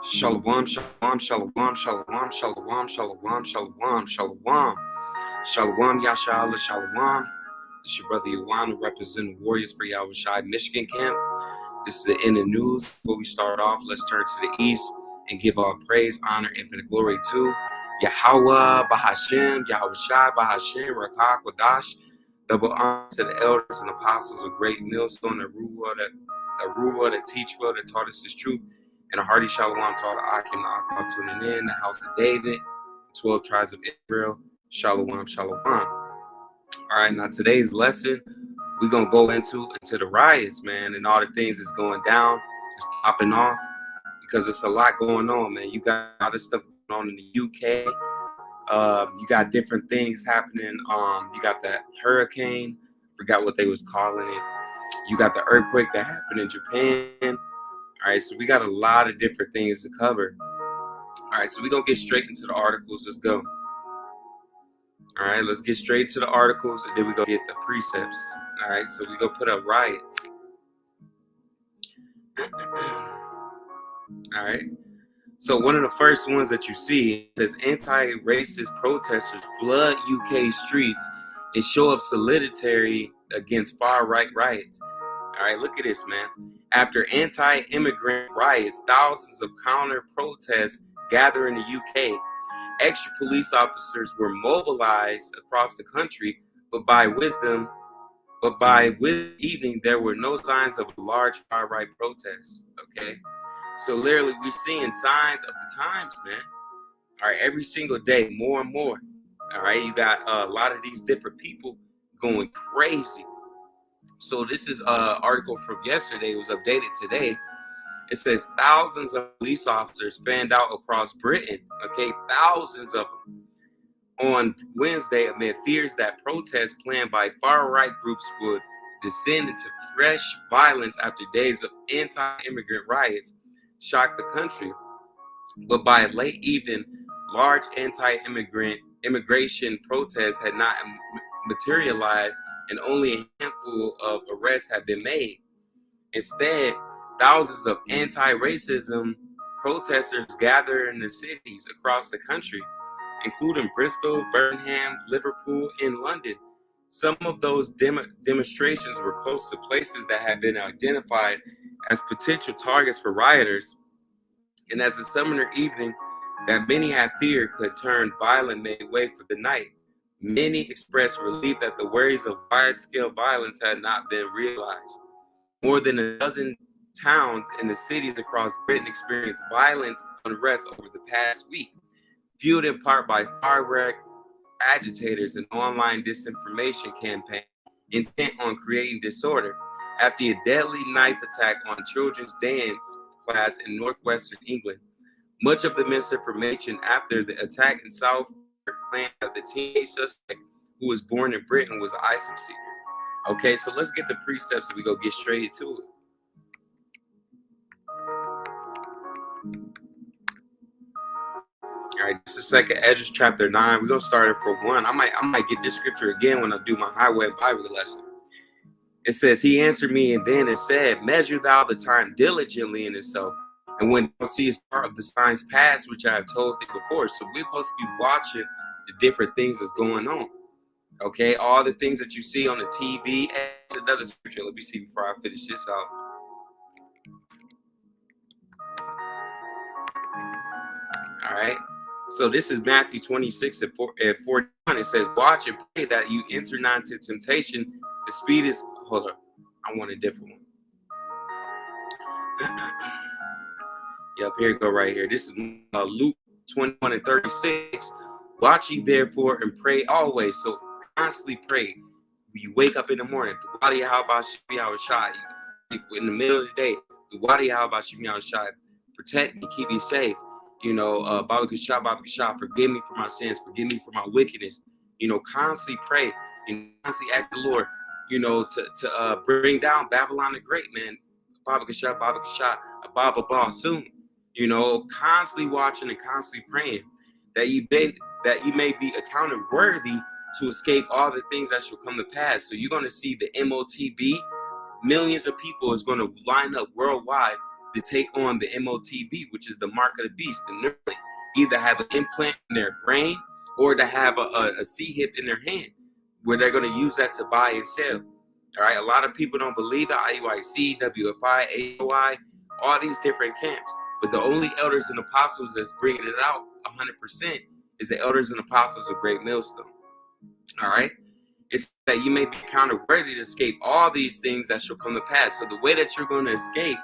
Shalom, shalom, shalom, shalom, shalom, shalom, shalom, shalom. Shalom, Yashala, shalom. This is your brother Yawan, representing Warriors for Yahushua Michigan Camp. This is the end of news. Before we start off, let's turn to the east and give all praise, honor, infinite glory to Yahweh, Bahashem, Yahushua, Bahashem, Rakak, Wadash. Double honor to the elders and apostles of Great Millstone, the Ruah that teach well, that taught us His truth. And a hearty shalom to all the Akim and Akbar tuning in, the house of David, 12 tribes of Israel. Shalom, shalom. All right, now today's lesson, we're going to go into the riots, man, and all the things that's going down, just popping off, because it's a lot going on, man. You got a lot of stuff going on in the UK. You got different things happening. You got that hurricane, forgot what they was calling it. You got the earthquake that happened in Japan. All right, so we got a lot of different things to cover. All right, so we're going to get straight into the articles. Let's go. All right, let's get straight to the articles, and then we go get the precepts. All right, so we go put up riots. All right, so one of the first ones that you see says anti-racist protesters flood UK streets and show up solidarity against far-right riots. All right, look at this, man. After anti-immigrant riots, thousands of counter-protests gather in the UK. Extra police officers were mobilized across the country, but by evening, there were no signs of a large far-right protest. Okay, so literally, we're seeing signs of the times, man. All right, every single day, more and more. All right, you got a lot of these different people going crazy. So this is an article from yesterday. It was updated today. It says thousands of police officers fanned out across Britain. Okay, thousands of them. On Wednesday, amid fears that protests planned by far-right groups would descend into fresh violence after days of anti-immigrant riots shocked the country. But by late evening, large immigration protests had not materialized, and only a handful of arrests have been made. Instead, thousands of anti-racism protesters gather in the cities across the country, including Bristol, Birmingham, Liverpool, and London. Some of those demonstrations were close to places that had been identified as potential targets for rioters, and as a summer evening that many had feared could turn violent made way for the night. Many expressed relief that the worries of wide-scale violence had not been realized. More than a dozen towns in the cities across Britain experienced violence unrest over the past week, fueled in part by far-right agitators and online disinformation campaign intent on creating disorder after a deadly knife attack on children's dance class in northwestern England. Much of the misinformation after the attack in South claimed that the teenage suspect who was born in Britain was an ISIS seeker. Okay, so let's get the precepts and we go get straight to it. All right, this is Second Esdras chapter 9. We're gonna start it from 1. I might get this scripture again when I do my highway Bible lesson. It says, "He answered me, and then it said, Measure thou the time diligently in itself, and when thou seest part of the signs past, which I have told thee before." So we're supposed to be watching the different things that's going on. Okay, all the things that you see on the TV. And another scripture. Let me see before I finish this out. All right. So this is Matthew 26 at 41. It says, "Watch and pray that you enter not into temptation. The speed is..." Hold up. I want a different one. Yep, here you go right here. This is Luke 21 and 36. "Watch ye therefore and pray always." So constantly pray. When you wake up in the morning, in the middle of the day, protect me, keep me safe. You know, Baba Kashah, forgive me for my sins, forgive me for my wickedness. You know, constantly pray and constantly ask the Lord, you know, to bring down Babylon the Great, man. Baba Kashah, Baba soon. You know, constantly watching and constantly praying that you may be accounted worthy to escape all the things that shall come to pass. So you're going to see the MOTB, millions of people is going to line up worldwide to take on the MOTB, which is the mark of the beast, and literally either have an implant in their brain or to have a C-hip in their hand, where they're going to use that to buy and sell. All right, a lot of people don't believe it. IUIC, W4Y, AOI, all these different camps. But the only elders and apostles that's bringing it out 100% is the elders and apostles of Great Millstone. All right, it's that you may be counted worthy to escape all these things that shall come to pass. So the way that you're going to escape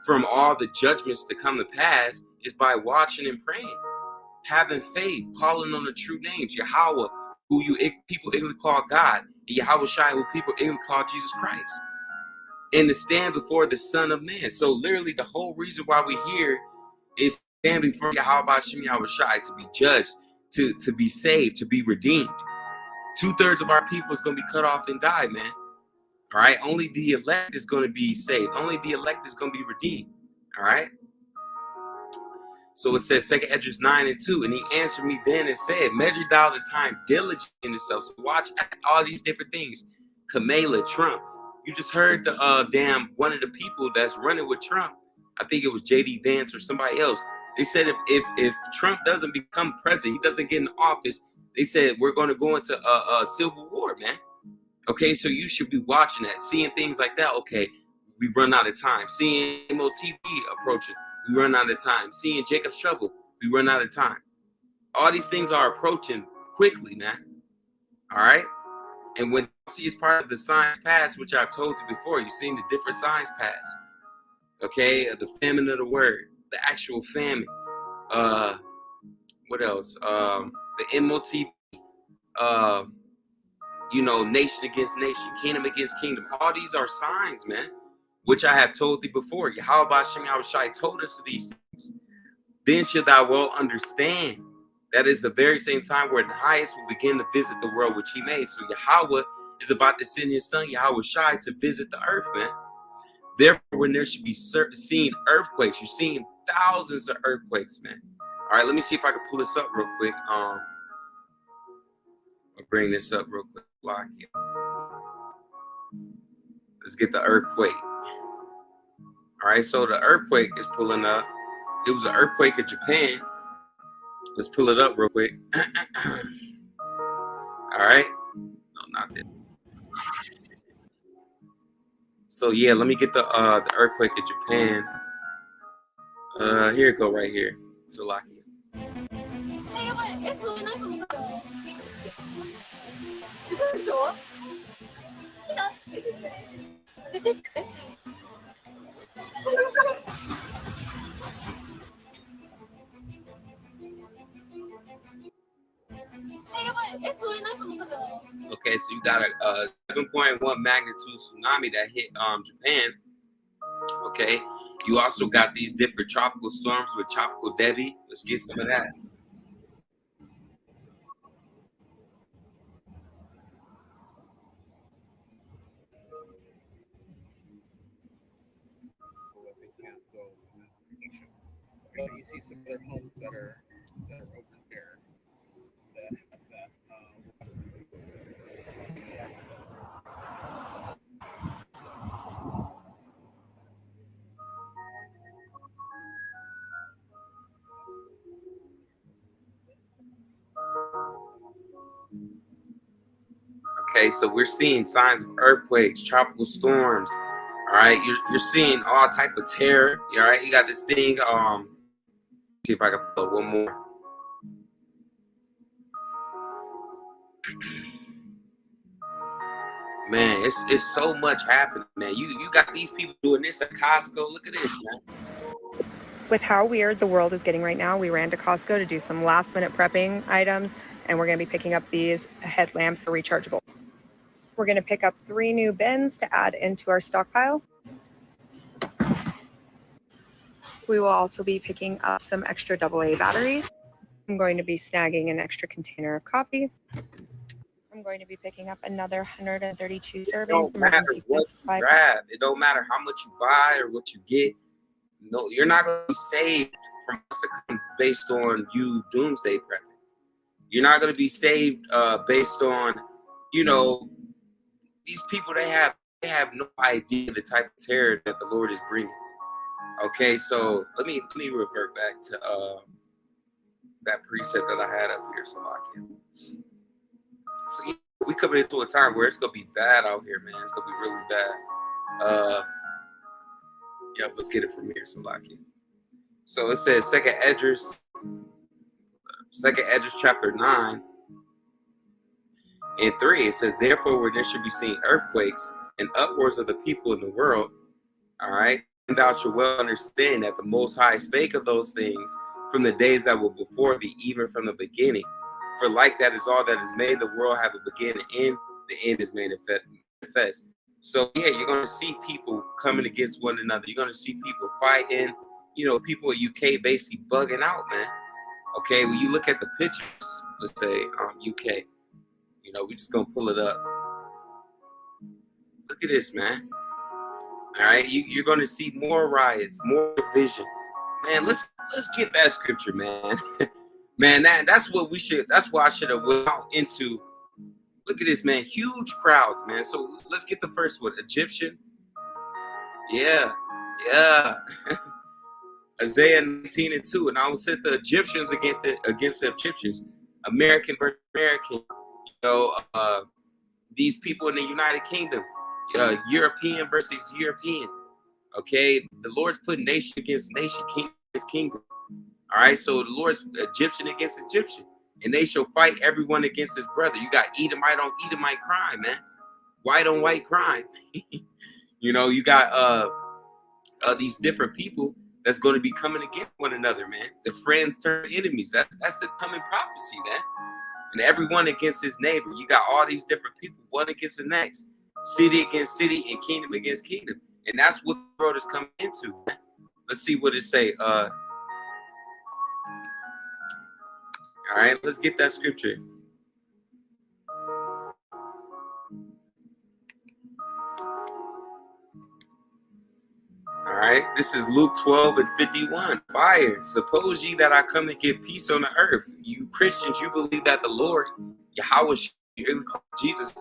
from all the judgments to come to pass is by watching and praying, having faith, calling on the true names, Yahweh, who people ignorantly call God, and Yahweh Shai, who people ignorantly call Jesus Christ, and to stand before the Son of Man. So literally the whole reason why we're here is stand before Yahweh Hashem Yahweh Shai, to be judged, to be saved, to be redeemed. 2/3 of our people is going to be cut off and die, man. All right, only the elect is going to be saved. Only the elect is going to be redeemed. All right. So it says 2 Esdras 9:2, and he answered me then and said, measure thou the time diligently in yourself. So watch all these different things. Kamala, Trump. You just heard the one of the people that's running with Trump. I think it was JD Vance or somebody else. They said if Trump doesn't become president, he doesn't get in office, they said we're going to go into a civil war, man. Okay, so you should be watching that, seeing things like that. Okay, we run out of time. Seeing MOTB approaching, we run out of time. Seeing Jacob's trouble, we run out of time. All these things are approaching quickly, man. All right? And when you see as part of the signs past, which I've told you before, you've seen the different signs past. Okay? The famine of the word, the actual famine. What else? The MOTB, nation against nation, kingdom against kingdom. All these are signs, man, which I have told thee before. Yahweh Hashem Yahweh Shai told us these things. Then shalt thou well understand that is the very same time where the highest will begin to visit the world which he made. So Yahweh is about to send his son Yahweh Shai to visit the earth, man. Therefore, when there should be seen earthquakes, you're seeing thousands of earthquakes, man. All right, let me see if I can pull this up real quick. I'll bring this up real quick. Lock it. Let's get the earthquake. All right, so the earthquake is pulling up. It was an earthquake in Japan. Let's pull it up real quick. All right. No, not this. So yeah, let me get the earthquake in Japan. Here it go right here. Slovakia. Okay, so you got a 7.1 magnitude tsunami that hit Japan. Okay, you also got these different tropical storms with Tropical Debbie. Let's get some of that. But you see some other homes that are over there that have that. Okay, so we're seeing signs of earthquakes, tropical storms. All right, you're seeing all type of terror. All right, you got this thing. See if I can pull up one more. Man, it's so much happening, man. You got these people doing this at Costco. Look at this, man. With how weird the world is getting right now, we ran to Costco to do some last minute prepping items, and we're going to be picking up these headlamps, the rechargeable. We're going to pick up 3 new bins to add into our stockpile. We will also be picking up some extra AA batteries. I'm going to be snagging an extra container of coffee. I'm going to be picking up another 132 servings. It don't matter what you grab. It don't matter how much you buy or what you get. No, you're not going to be saved from based on you doomsday prepping. You're not going to be saved based on, these people. They have no idea the type of terror that the Lord is bringing. Okay, so let me revert back to that precept that I had up here, so I can. So yeah, we coming into a time where it's gonna be bad out here, man. It's gonna be really bad. Yeah, let's get it from here, Salaki. So it says Second Edges chapter 9:3. It says, therefore, where there should be seen earthquakes and uproars of the people in the world, all right, and thou shalt well understand that the Most High spake of those things from the days that were before thee, even from the beginning. For like that is all that is made, the world have a beginning and end, the end is manifest. So yeah, you're gonna see people coming against one another. You're gonna see people fighting. You know, people in UK basically bugging out, man. Okay, when you look at the pictures, let's say UK, you know, we just gonna pull it up. Look at this, man. All right, you're gonna see more riots, more division. Man, let's get that scripture, man. Man, that's what we should. That's why I should have went out into. Look at this, man. Huge crowds, man. So let's get the first one. Egyptian. Yeah, yeah. Isaiah 19:2, and I will set the Egyptians against the Egyptians, American versus American. You know, these people in the United Kingdom, European versus European. Okay, the Lord's put nation against nation, king against kingdom. All right, so the Lord's Egyptian against Egyptian, and they shall fight everyone against his brother. You got Edomite on Edomite crime, man. White on white crime. You know, you got these different people that's going to be coming against one another, man. The friends turn enemies. That's a coming prophecy, man. And everyone against his neighbor. You got all these different people, one against the next, city against city, and kingdom against kingdom. And that's what the world is coming into, man. Let's see what it say. All right, let's get that scripture. All right, this is Luke 12:51. Fire. Suppose ye that I come to give peace on the earth. You Christians, you believe that the Lord, Yahweh, Jesus,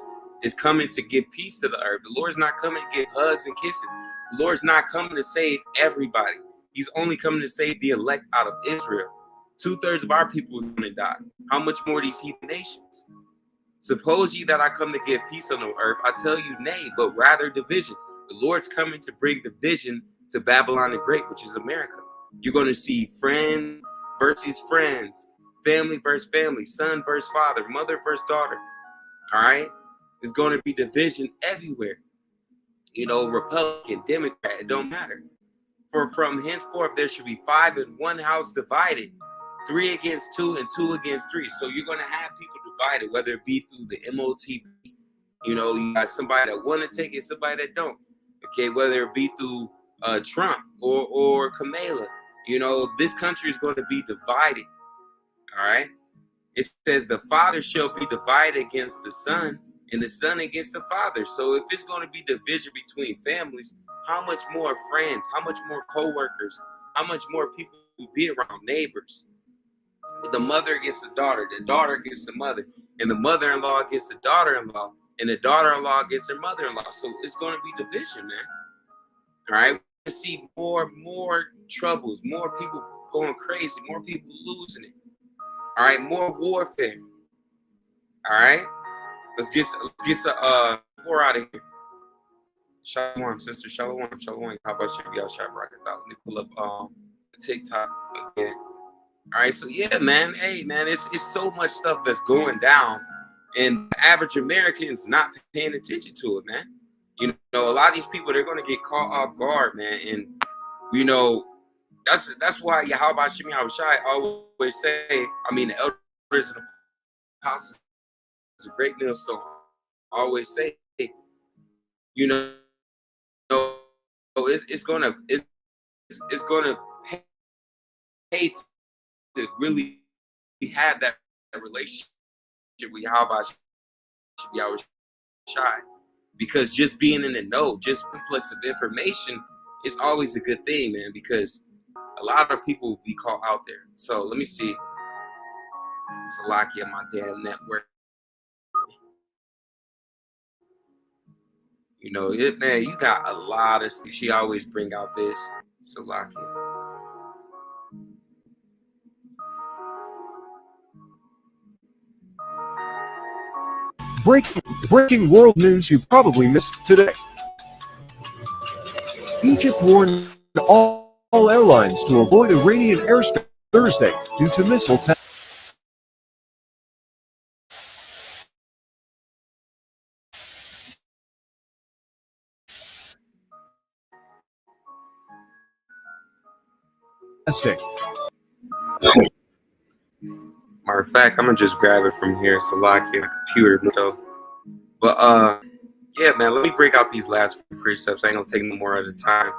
is coming to give peace to the earth. The Lord's not coming to give hugs and kisses. The Lord's not coming to save everybody. He's only coming to save the elect out of Israel. 2/3 of our people is going to die. How much more these heathen nations? Suppose ye that I come to give peace on the earth. I tell you, nay, but rather division. The Lord's coming to bring division to Babylon the Great, which is America. You're going to see friends versus friends, family versus family, son versus father, mother versus daughter. All right? There's going to be division everywhere. You know, Republican, Democrat, it don't matter. For from henceforth there should be 5 in one house divided, 3 against 2 and 2 against 3. So you're going to have people divided, whether it be through the MOTB. You know, you got somebody that want to take it, somebody that don't. Okay, whether it be through Trump or Kamala. You know, this country is going to be divided. All right. It says the father shall be divided against the son, and the son against the father. So if it's going to be division between families, how much more friends, how much more co-workers, how much more people will be around, neighbors? The mother against the daughter against the mother, and the mother-in-law against the daughter-in-law, and the daughter-in-law against her mother-in-law. So it's going to be division, man. All right, we see more troubles, more people going crazy, more people losing it. All right, more warfare. All right, let's get some pour out of here. Shalom, sister. Shalom. How about you? Y'all shot rocket out. Let me pull up TikTok again. All right, so yeah, man. Hey, man, it's so much stuff that's going down, and the average American's not paying attention to it, man. You know, a lot of these people, they're going to get caught off guard, man. And, you know, that's why Yahweh Shemi Yahushai always say, I mean, the elders and the apostles, it's a great millstone, always say, you know, it's going to pay to really have that relationship with Yahweh Shemi Yahushai. Because just being in the know, just influx of information is always a good thing, man, because a lot of people will be caught out there. So let me see. Salakia, my damn network. You know, man, you got a lot of, she always bring out this. Salaki. Breaking world news you probably missed today. Egypt warned all airlines to avoid Iranian airspace Thursday due to missile testing. Matter of fact, I'm gonna just grab it from here. Salaki, the computer window. But yeah, man, let me break out these last few precepts. I ain't gonna take no more at a time.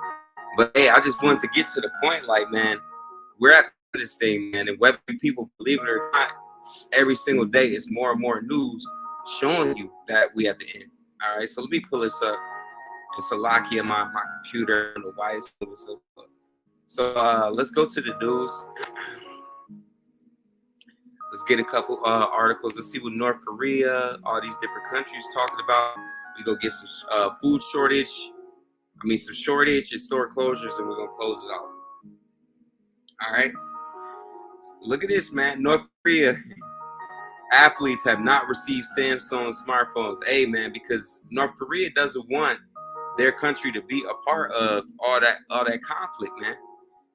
But hey, I just wanted to get to the point, like, man, we're at this thing, man, and whether people believe it or not, every single day it's more and more news showing you that we at the end. All right, so let me pull this up. It's Salaki on my computer. I don't know why it's so. So let's go to the news. Let's get a couple articles. Let's see what North Korea, all these different countries talking about. We go get some food shortage. Some shortage and store closures, and we're gonna close it out. All right. Look at this, man. North Korea athletes have not received Samsung smartphones. Hey, man, because North Korea doesn't want their country to be a part of all that conflict, man.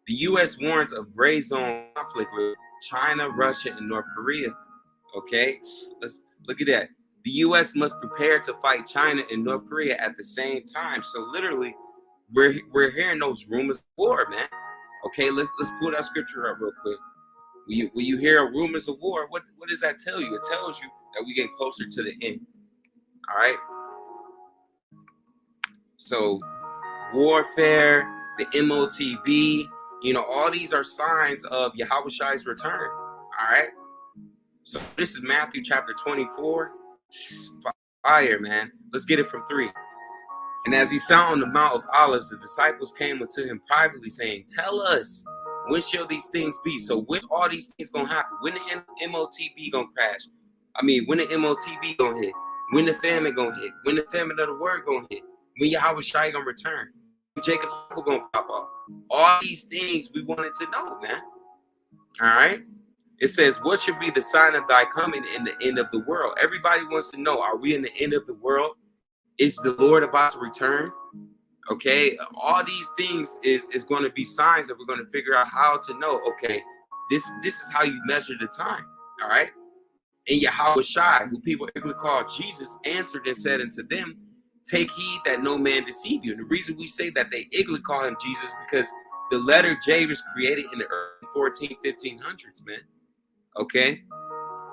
The U.S. warns of gray zone conflict with China, Russia, and North Korea. Okay, let's look at that. The U.S. must prepare to fight China and North Korea at the same time. So literally, we're hearing those rumors of war, man. Okay, let's pull that scripture up real quick. When you hear rumors of war, what does that tell you? It tells you that we get closer to the end. All right. So warfare, the MOTB, all these are signs of Yahushai's return. All right. So this is Matthew chapter 24. Fire, man. Let's get it from 3. And as he sat on the Mount of Olives, the disciples came unto him privately, saying, "Tell us, when shall these things be?" So when all these things gonna happen? When the MOTB gonna crash? When the MOTB gonna hit? When the famine gonna hit? When the famine of the word gonna hit? When Yahushua gonna return? When Jacob gonna pop off? All these things we wanted to know, man. All right. It says, "What should be the sign of thy coming in the end of the world?" Everybody wants to know, are we in the end of the world? Is the Lord about to return? Okay, all these things is going to be signs that we're going to figure out how to know. Okay, this is how you measure the time. All right, and Yahushua, who people call Jesus, answered and said unto them, "Take heed that no man deceive you." And the reason we say that they call him Jesus because the letter J was created in the early 1500s, man. Okay,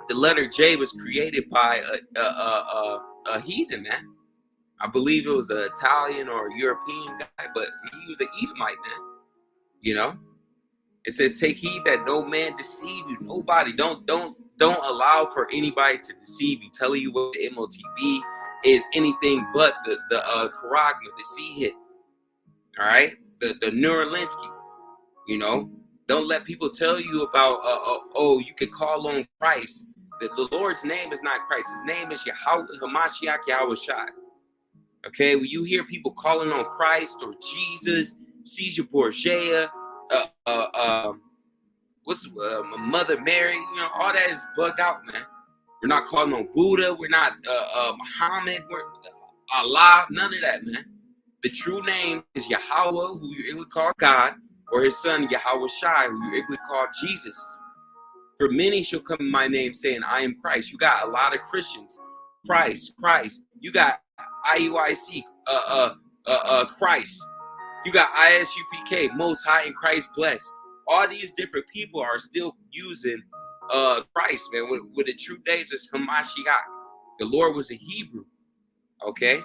the letter J was created by a heathen, man. I believe it was an Italian or a European guy, but he was an Edomite, man. It says, "Take heed that no man deceive you." Nobody, don't allow for anybody to deceive you, telling you what the MOTB is anything but the charagma, the sea hit. All right, the Neuralinsky. Don't let people tell you about you could call on Christ. The Lord's name is not Christ. His name is Hamashiach Yahushai. Okay, when you hear people calling on Christ or Jesus, Caesar Borgia, Mother Mary, all that is bugged out, man. We're not calling on Buddha. We're not Muhammad. We're Allah. None of that, man. The true name is Yahweh, who you call God, or his son Yahushai, who you call Jesus. For many shall come in my name, saying, "I am Christ." You got a lot of Christians. Christ. You got IUIC, Christ. You got ISUPK, Most High in Christ Blessed. All these different people are still using Christ, man. When the true name is Hamashiach. The Lord was a Hebrew. Okay,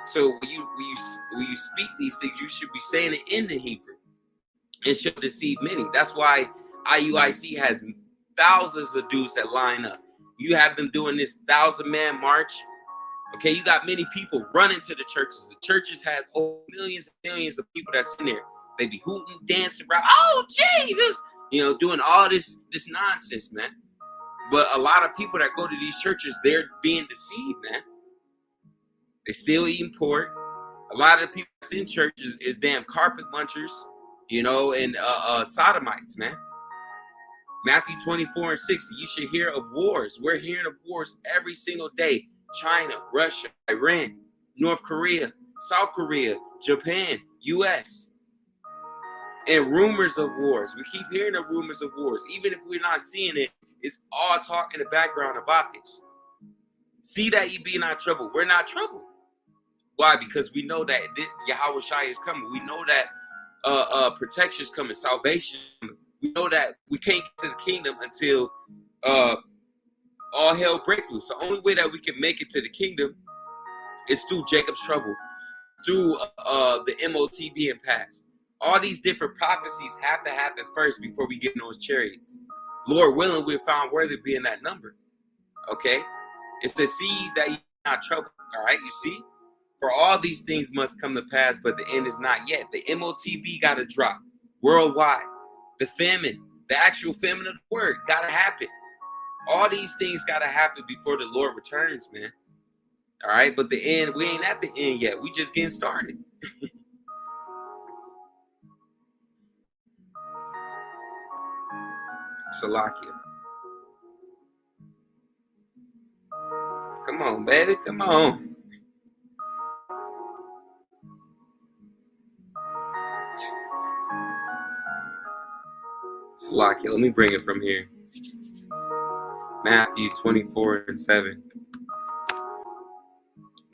so when you speak these things, you should be saying it in the Hebrew. It should deceive many. That's why IUIC has thousands of dudes that line up. You have them doing this 1,000-man march. Okay, you got many people running to the churches. The churches has millions and millions of people that's in there. They be hooting, dancing around. Oh, Jesus! Doing all this nonsense, man. But a lot of people that go to these churches, they're being deceived, man. They still eating pork. A lot of the people that's in churches is damn carpet munchers. you know, and sodomites, man. Matthew 24:60, you should hear of wars. We're hearing of wars every single day. China, Russia, Iran, North Korea, South Korea, Japan, US, and rumors of wars. We keep hearing of rumors of wars. Even if we're not seeing it, it's all talk in the background about this. See that you be not troubled. We're not troubled. Why? Because we know that Yahweh Shai is coming. We know that protection is coming, salvation is coming. We know that we can't get to the kingdom until all hell breaks loose. The only way that we can make it to the kingdom is through Jacob's trouble, through the MOT being passed. All these different prophecies have to happen first before we get in those chariots. Lord willing, we're found worthy being that number. Okay? It's the seed that you're not troubled. All right? You see? For all these things must come to pass, but the end is not yet. The MOTB got to drop worldwide. The famine, the actual famine of the word, got to happen. All these things got to happen before the Lord returns, man. All right? But the end, we ain't at the end yet. We just getting started. Salakia. Come on, baby. Come on. Salakia. Let me bring it from here. Matthew 24:7.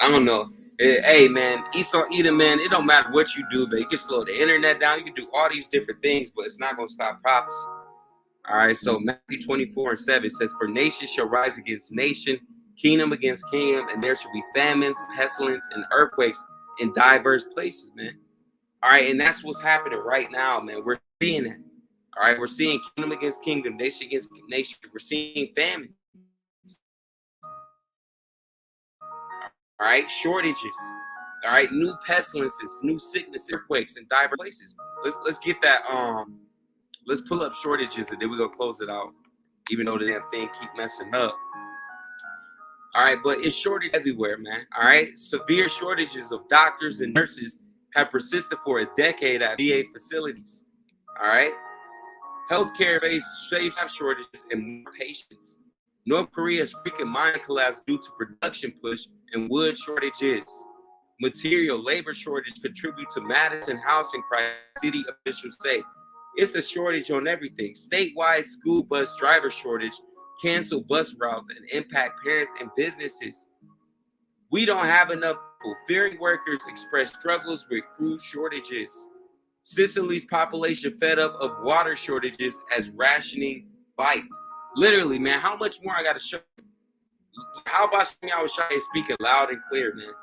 I don't know. Hey, man, Esau, Edom, man, it don't matter what you do, but you can slow the internet down. You can do all these different things, but it's not going to stop prophecy. All right, so Matthew 24:7 says, for nation shall rise against nation, kingdom against kingdom, and there shall be famines, pestilence, and earthquakes in diverse places, man. All right, and that's what's happening right now, man. We're seeing that. All right, we're seeing kingdom against kingdom, nation against nation. We're seeing famine. All right, shortages. All right, new pestilences, new sicknesses, earthquakes in diverse places. Let's get that. Let's pull up shortages and then we're gonna close it out. Even though the damn thing keep messing up. All right, but it's shortage everywhere, man. All right, severe shortages of doctors and nurses have persisted for a decade at VA facilities. All right, healthcare faces staff shortages and more patients. North Korea's freaking mine collapse due to production push and wood shortages. Material labor shortage contribute to Madison housing crisis, city officials say. It's a shortage on everything. Statewide school bus driver shortage, cancel bus routes, and impact parents and businesses. We don't have enough people. Ferry workers express struggles with crew shortages. Sicily's population fed up of water shortages as rationing bites. Literally, man, how much more I got to show you? How about y'all speaking loud and clear, man?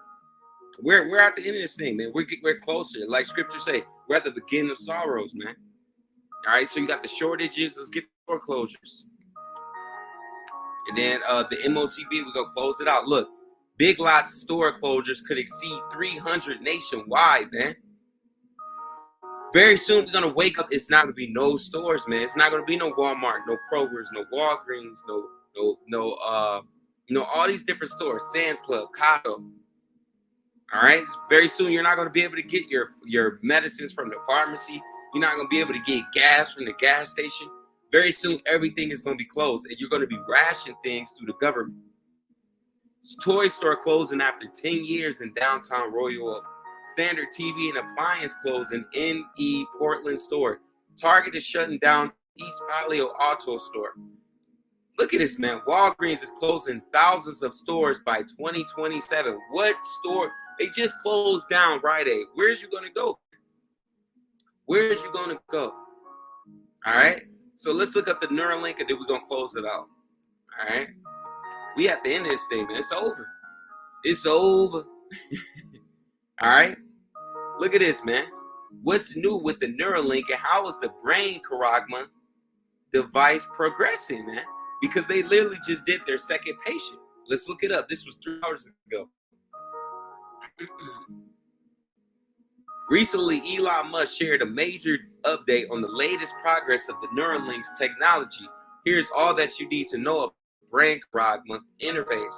We're at the end of this thing, man. We're closer. Like scripture say, we're at the beginning of sorrows, man. All right, so you got the shortages. Let's get the foreclosures. And then the MOTB, we're going to close it out. Look, Big Lots store closures could exceed 300 nationwide, man. Very soon, we're going to wake up. It's not going to be no stores, man. It's not going to be no Walmart, no Kroger's, no Walgreens, no, all these different stores, Sam's Club, Costco. All right. Very soon, you're not going to be able to get your medicines from the pharmacy. You're not going to be able to get gas from the gas station. Very soon, everything is going to be closed, and you're going to be rationing things through the government. Toy store closing after 10 years in downtown Royal Oak. Standard TV and appliance closed in NE Portland store. Target is shutting down East Palio Auto store. Look at this, man. Walgreens is closing thousands of stores by 2027. What store? They just closed down Rite Aid. Where's you going to go? Where's you going to go? All right. So let's look up the Neuralink and then we're going to close it out. All right. We at the end of this thing, man. It's over. It's over. All right. Look at this, man. What's new with the Neuralink and how is the brain Karagma device progressing, man? Because they literally just did their second patient. Let's look it up. This was 3 hours ago. Recently, Elon Musk shared a major update on the latest progress of the Neuralink's technology. Here's all that you need to know about the brain Karagma interface.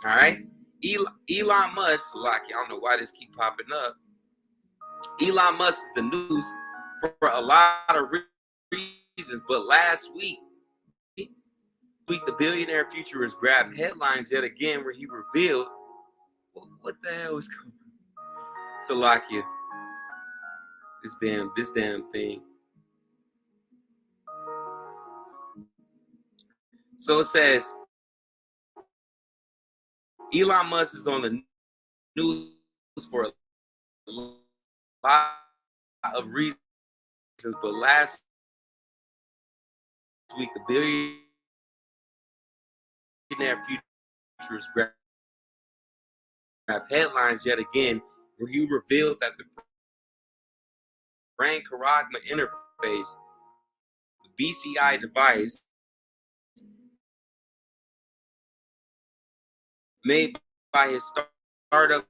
All right. Elon Musk, like, I don't know why this keep popping up. Elon Musk is the news for a lot of reasons. But last week, the billionaire futurist grabbed headlines yet again where he revealed what the hell is going on? Salakia, this damn thing. So it says Elon Musk is on the news for a lot of reasons, but last week the billionaire futurist grabbed headlines yet again where he revealed that the brain charagma interface, the BCI device made by his startup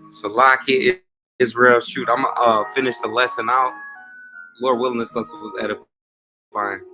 Salaki, Israel, shoot, I'm gonna finish the lesson out. Lord willing, this lesson was edifying.